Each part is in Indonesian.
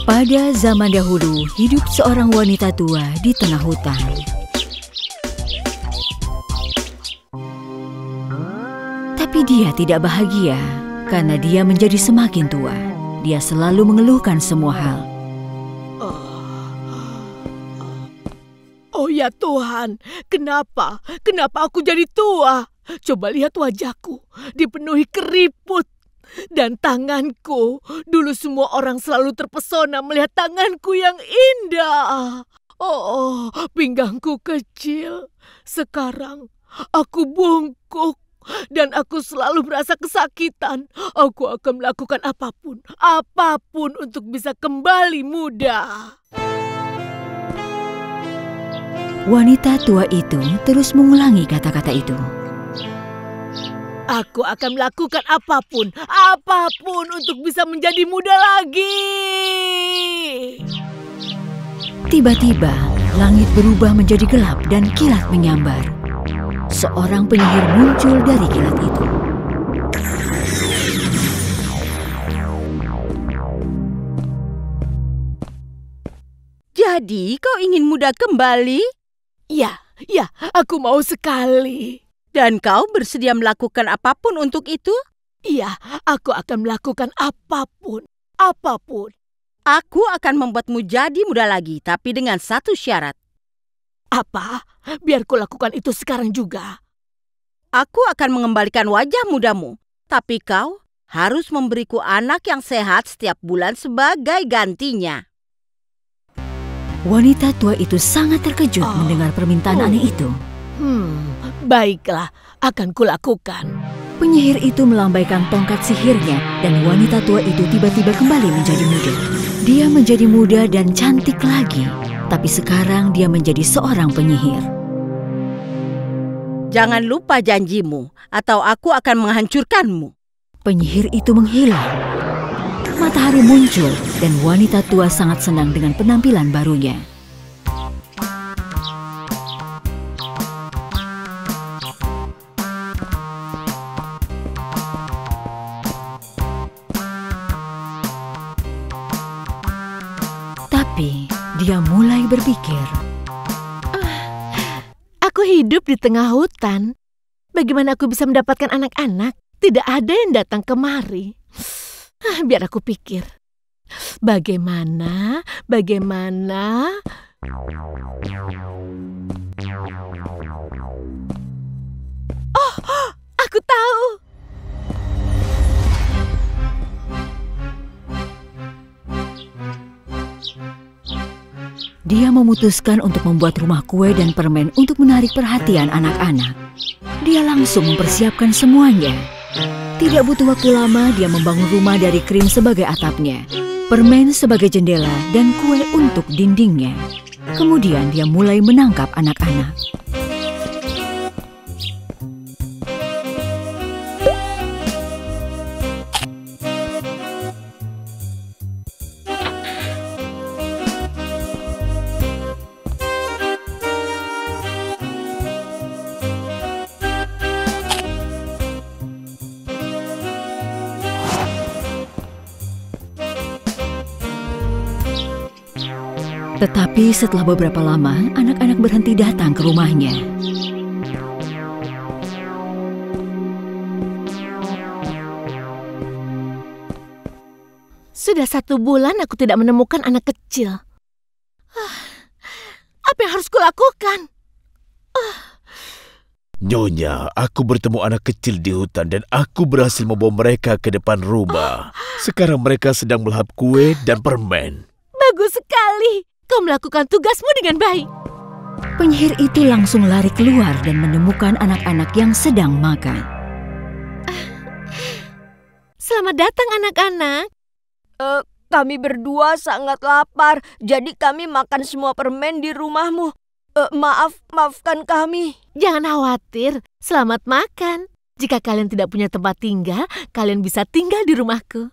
Pada zaman dahulu, hidup seorang wanita tua di tengah hutan. Tapi dia tidak bahagia karena dia menjadi semakin tua. Dia selalu mengeluhkan semua hal. Oh ya Tuhan, kenapa? Kenapa aku jadi tua? Coba lihat wajahku, dipenuhi keriput. Dan tanganku, dulu semua orang selalu terpesona melihat tanganku yang indah. Oh, pinggangku kecil. Sekarang aku bungkuk dan aku selalu merasa kesakitan. Aku akan melakukan apapun untuk bisa kembali muda. Wanita tua itu terus mengulangi kata-kata itu. Aku akan melakukan apapun untuk bisa menjadi muda lagi. Tiba-tiba, langit berubah menjadi gelap dan kilat menyambar. Seorang penyihir muncul dari kilat itu. Jadi, kau ingin muda kembali? Ya, aku mau sekali. Dan kau bersedia melakukan apapun untuk itu? Iya, aku akan melakukan apapun. Aku akan membuatmu jadi muda lagi, tapi dengan satu syarat. Apa? Biar ku lakukan itu sekarang juga. Aku akan mengembalikan wajah mudamu, tapi kau harus memberiku anak yang sehat setiap bulan sebagai gantinya. Wanita tua itu sangat terkejut mendengar permintaan aneh itu. Baiklah, akan kulakukan. Penyihir itu melambaikan tongkat sihirnya dan wanita tua itu tiba-tiba kembali menjadi muda. Dia menjadi muda dan cantik lagi, tapi sekarang dia menjadi seorang penyihir. Jangan lupa janjimu, atau aku akan menghancurkanmu. Penyihir itu menghilang. Matahari muncul dan wanita tua sangat senang dengan penampilan barunya. Tapi dia mulai berpikir. Aku hidup di tengah hutan. Bagaimana aku bisa mendapatkan anak-anak? Tidak ada yang datang kemari. Biar aku pikir. Bagaimana? Oh, aku tahu. Dia memutuskan untuk membuat rumah kue dan permen untuk menarik perhatian anak-anak. Dia langsung mempersiapkan semuanya. Tidak butuh waktu lama, dia membangun rumah dari krim sebagai atapnya, permen sebagai jendela, dan kue untuk dindingnya. Kemudian dia mulai menangkap anak-anak. Tetapi setelah beberapa lama, anak-anak berhenti datang ke rumahnya. Sudah 1 bulan aku tidak menemukan anak kecil. Apa yang harus kulakukan? Nyonya, aku bertemu anak kecil di hutan dan aku berhasil membawa mereka ke depan rumah. Sekarang mereka sedang melahap kue dan permen. Bagus sekali. Kau melakukan tugasmu dengan baik. Penyihir itu langsung lari keluar dan menemukan anak-anak yang sedang makan. Selamat datang anak-anak. Kami berdua sangat lapar, jadi kami makan semua permen di rumahmu. Maafkan kami. Jangan khawatir, selamat makan. Jika kalian tidak punya tempat tinggal, kalian bisa tinggal di rumahku.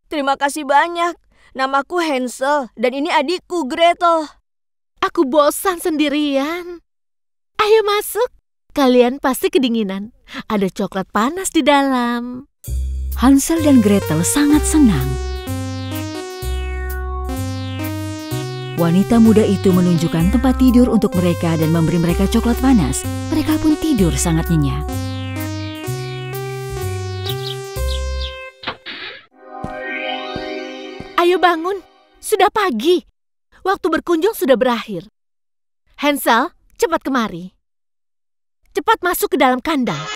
Terima kasih banyak. Namaku Hansel dan ini adikku Gretel. Aku bosan sendirian. Ayo masuk. Kalian pasti kedinginan. Ada coklat panas di dalam. Hansel dan Gretel sangat senang. Wanita muda itu menunjukkan tempat tidur untuk mereka dan memberi mereka coklat panas. Mereka pun tidur sangat nyenyak. Ayo bangun, sudah pagi. Waktu berkunjung sudah berakhir. Hansel, cepat kemari. Cepat masuk ke dalam kandang.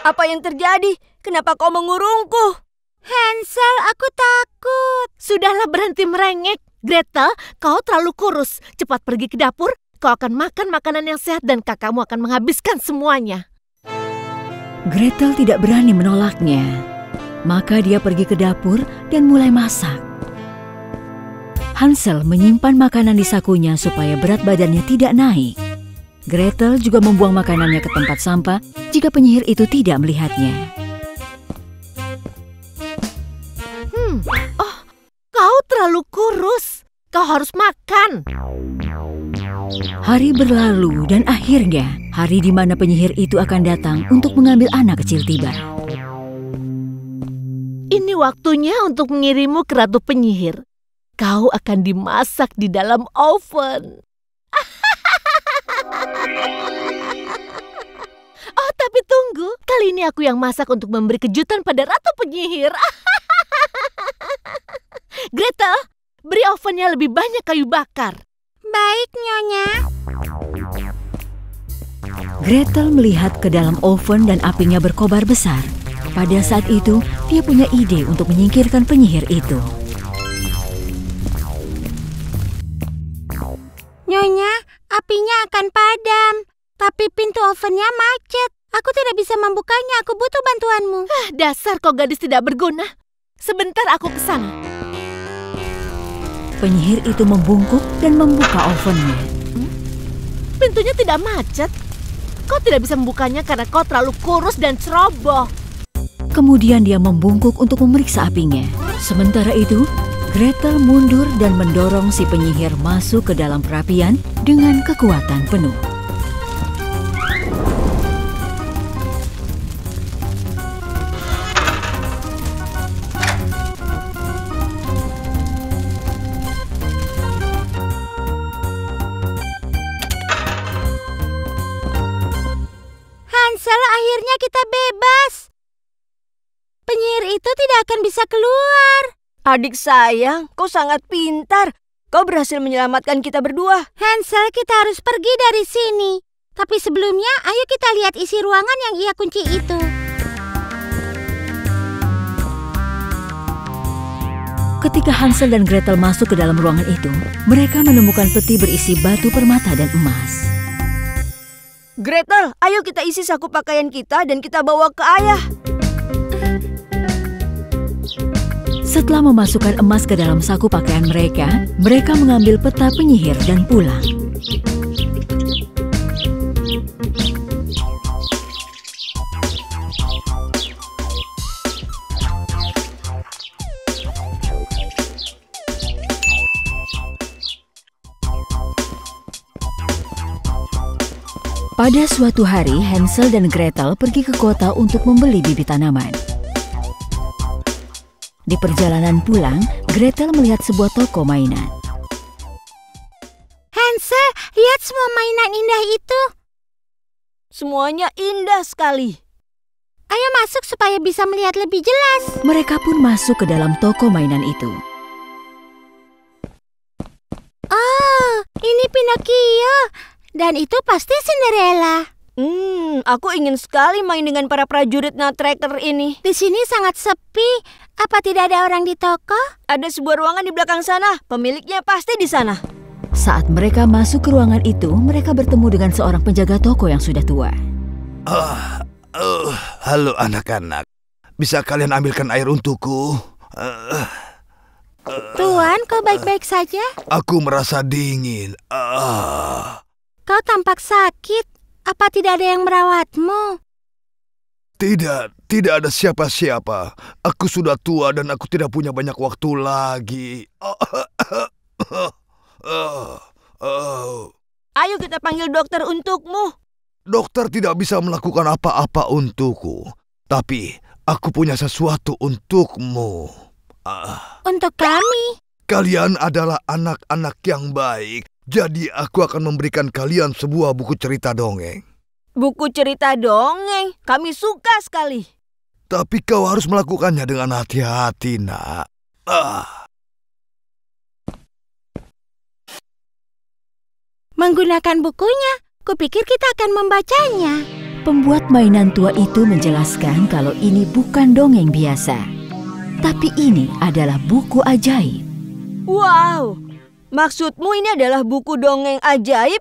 Apa yang terjadi? Kenapa kau mengurungku? Hansel, aku takut. Sudahlah, berhenti merengek. Gretel, kau terlalu kurus. Cepat pergi ke dapur. Kau akan makan makanan yang sehat dan kakakmu akan menghabiskan semuanya. Gretel tidak berani menolaknya. Maka dia pergi ke dapur dan mulai masak. Hansel menyimpan makanan di sakunya supaya berat badannya tidak naik. Gretel juga membuang makanannya ke tempat sampah jika penyihir itu tidak melihatnya. Oh, kau terlalu kurus. Kau harus makan. Hari berlalu dan akhirnya hari di mana penyihir itu akan datang untuk mengambil anak kecil tiba. Ini waktunya untuk mengirimmu ke Ratu Penyihir. Kau akan dimasak di dalam oven. Oh, tapi tunggu. Kali ini aku yang masak untuk memberi kejutan pada Ratu Penyihir. Gretel, beri ovennya lebih banyak kayu bakar. Baik, Nyonya. Gretel melihat ke dalam oven dan apinya berkobar besar. Pada saat itu, dia punya ide untuk menyingkirkan penyihir itu. Nyonya, apinya akan padam. Tapi pintu ovennya macet. Aku tidak bisa membukanya. Aku butuh bantuanmu. Dasar kau gadis tidak berguna. Sebentar aku ke sana. Penyihir itu membungkuk dan membuka ovennya. Pintunya tidak macet. Kau tidak bisa membukanya karena kau terlalu kurus dan ceroboh. Kemudian dia membungkuk untuk memeriksa apinya. Sementara itu, Gretel mundur dan mendorong si penyihir masuk ke dalam perapian dengan kekuatan penuh. Hansel, akhirnya kita bebas. Penyihir itu tidak akan bisa keluar. Adik sayang, kau sangat pintar. Kau berhasil menyelamatkan kita berdua. Hansel, kita harus pergi dari sini. Tapi sebelumnya, ayo kita lihat isi ruangan yang ia kunci itu. Ketika Hansel dan Gretel masuk ke dalam ruangan itu, mereka menemukan peti berisi batu permata dan emas. Gretel, ayo kita isi saku pakaian kita dan kita bawa ke ayah. Setelah memasukkan emas ke dalam saku pakaian mereka, mereka mengambil peta penyihir dan pulang. Pada suatu hari, Hansel dan Gretel pergi ke kota untuk membeli bibit tanaman. Di perjalanan pulang, Gretel melihat sebuah toko mainan. Hansel, lihat semua mainan indah itu. Semuanya indah sekali. Ayo masuk supaya bisa melihat lebih jelas. Mereka pun masuk ke dalam toko mainan itu. Oh, ini Pinocchio. Dan itu pasti Cinderella. Aku ingin sekali main dengan para prajurit Nutcracker ini. Di sini sangat sepi. Apa tidak ada orang di toko? Ada sebuah ruangan di belakang sana. Pemiliknya pasti di sana. Saat mereka masuk ke ruangan itu, mereka bertemu dengan seorang penjaga toko yang sudah tua. Halo anak-anak. Bisa kalian ambilkan air untukku? Tuan, kau baik-baik saja? Aku merasa dingin. Kau tampak sakit. Apa tidak ada yang merawatmu? Tidak ada siapa-siapa. Aku sudah tua dan aku tidak punya banyak waktu lagi. Ayo kita panggil dokter untukmu. Dokter tidak bisa melakukan apa-apa untukku. Tapi aku punya sesuatu untukmu. Untuk kami? Kalian adalah anak-anak yang baik, jadi aku akan memberikan kalian sebuah buku cerita dongeng. Buku cerita dongeng, kami suka sekali. Tapi kau harus melakukannya dengan hati-hati, nak. Menggunakan bukunya, kupikir kita akan membacanya. Pembuat mainan tua itu menjelaskan kalau ini bukan dongeng biasa. Tapi ini adalah buku ajaib. Wow, maksudmu ini adalah buku dongeng ajaib?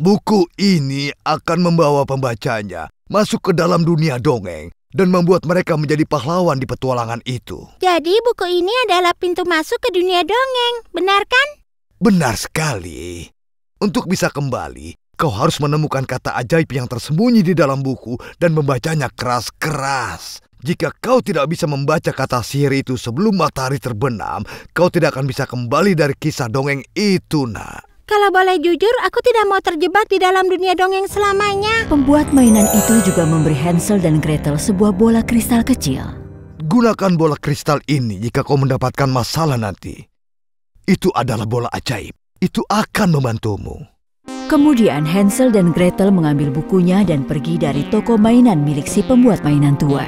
Buku ini akan membawa pembacanya masuk ke dalam dunia dongeng dan membuat mereka menjadi pahlawan di petualangan itu. Jadi buku ini adalah pintu masuk ke dunia dongeng, benar kan? Benar sekali. Untuk bisa kembali, kau harus menemukan kata ajaib yang tersembunyi di dalam buku dan membacanya keras-keras. Jika kau tidak bisa membaca kata sihir itu sebelum matahari terbenam, kau tidak akan bisa kembali dari kisah dongeng itu, nak. Kalau boleh jujur, aku tidak mau terjebak di dalam dunia dongeng selamanya. Pembuat mainan itu juga memberi Hansel dan Gretel sebuah bola kristal kecil. Gunakan bola kristal ini jika kau mendapatkan masalah nanti. Itu adalah bola ajaib. Itu akan membantumu. Kemudian Hansel dan Gretel mengambil bukunya dan pergi dari toko mainan milik si pembuat mainan tua.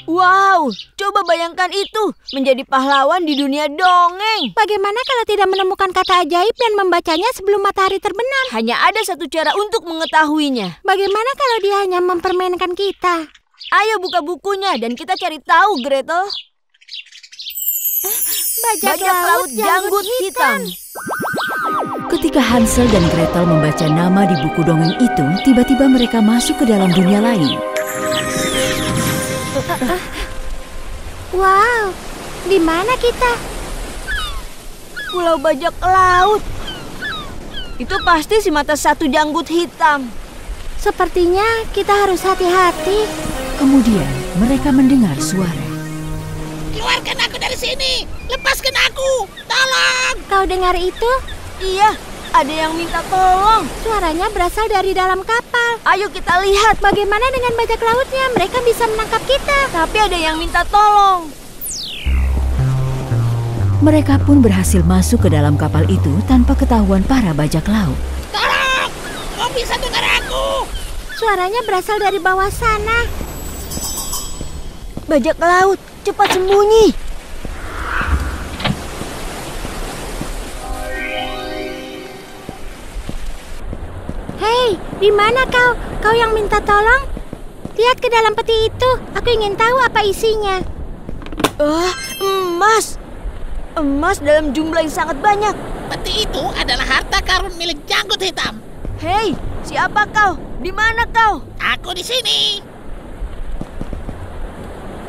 Wow, coba bayangkan itu, menjadi pahlawan di dunia dongeng. Bagaimana kalau tidak menemukan kata ajaib dan membacanya sebelum matahari terbenam? Hanya ada satu cara untuk mengetahuinya. Bagaimana kalau dia hanya mempermainkan kita? Ayo buka bukunya dan kita cari tahu, Gretel. Bajak laut janggut hitam. Ketika Hansel dan Gretel membaca nama di buku dongeng itu, tiba-tiba mereka masuk ke dalam dunia lain. Wow, di mana kita? Pulau bajak laut. Itu pasti si mata satu janggut hitam. Sepertinya kita harus hati-hati. Kemudian mereka mendengar suara. Keluarkan aku dari sini! Lepaskan aku! Tolong! Kau dengar itu? Iya, ada yang minta tolong. Suaranya berasal dari dalam kapal. Ayo kita lihat. Bagaimana dengan bajak lautnya? Mereka bisa menangkap kita. Tapi ada yang minta tolong. Mereka pun berhasil masuk ke dalam kapal itu tanpa ketahuan para bajak laut. Tolong! Kau bisa dengar aku! Suaranya berasal dari bawah sana. Bajak laut, cepat sembunyi. Hei, di mana kau? Kau yang minta tolong? Lihat ke dalam peti itu. Aku ingin tahu apa isinya. Emas. Emas dalam jumlah yang sangat banyak. Peti itu adalah harta karun milik janggut hitam. Hei, siapa kau? Di mana kau? Aku di sini.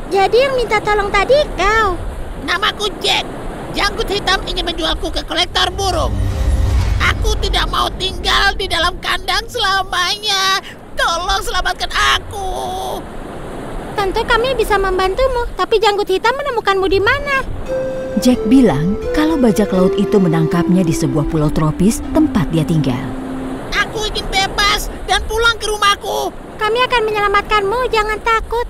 Jadi yang minta tolong tadi kau? Namaku Jack. Janggut hitam ingin menjualku ke kolektor burung. Aku tidak mau tinggal di dalam kandang selamanya. Tolong selamatkan aku. Tentu kami bisa membantumu, tapi janggut hitam menemukanmu di mana? Jack bilang kalau bajak laut itu menangkapnya di sebuah pulau tropis tempat dia tinggal. Aku ingin bebas dan pulang ke rumahku. Kami akan menyelamatkanmu, jangan takut.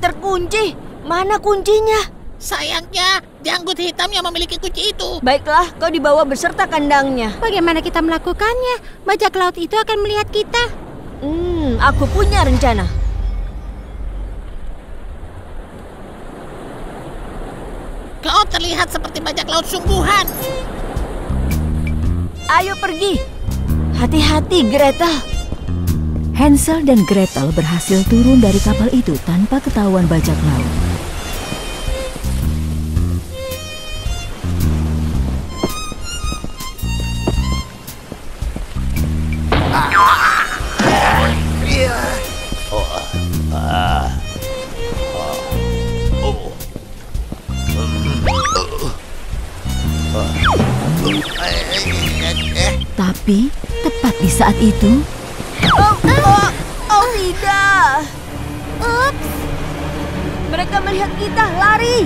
Terkunci. Mana kuncinya? Sayangnya, janggut hitam yang memiliki kunci itu. Baiklah, kau dibawa beserta kandangnya. Bagaimana kita melakukannya? Bajak laut itu akan melihat kita. Aku punya rencana. Kau terlihat seperti bajak laut sungguhan. Ayo pergi. Hati-hati, Gretel. Hansel dan Gretel berhasil turun dari kapal itu tanpa ketahuan bajak laut. Tapi tepat di saat itu, Oh tidak. Ups, Mereka melihat kita. Lari.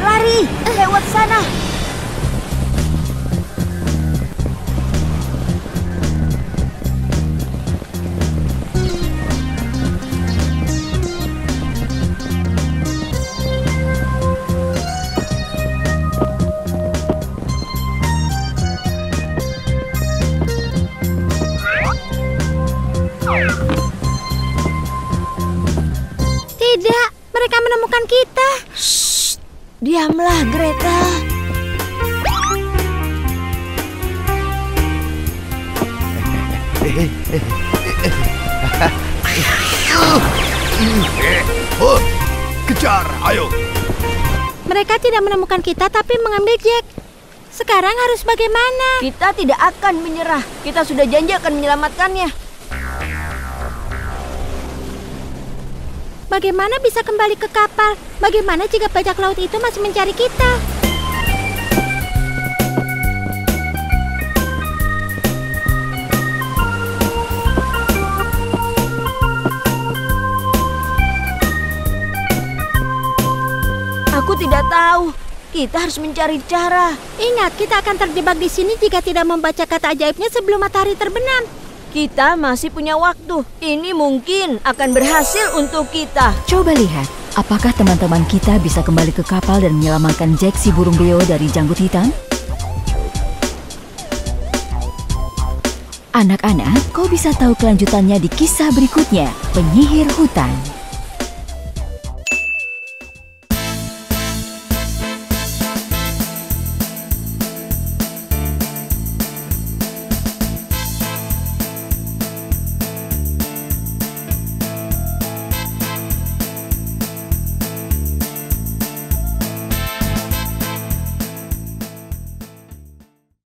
Lari, lewat sana. mereka menemukan kita. Shh, diamlah Greta. Oh, kejar, ayo. Mereka tidak menemukan kita tapi mengambil Jack. Sekarang harus bagaimana? Kita tidak akan menyerah. Kita sudah janji akan menyelamatkannya. Bagaimana bisa kembali ke kapal? Bagaimana jika bajak laut itu masih mencari kita? Aku tidak tahu. Kita harus mencari cara. Ingat, kita akan terjebak di sini jika tidak membaca kata ajaibnya sebelum matahari terbenam. Kita masih punya waktu. Ini mungkin akan berhasil untuk kita. Coba lihat, apakah teman-teman kita bisa kembali ke kapal dan menyelamatkan Jack si burung beo dari janggut hitam? Anak-anak, kau bisa tahu kelanjutannya di kisah berikutnya, Penyihir Hutan.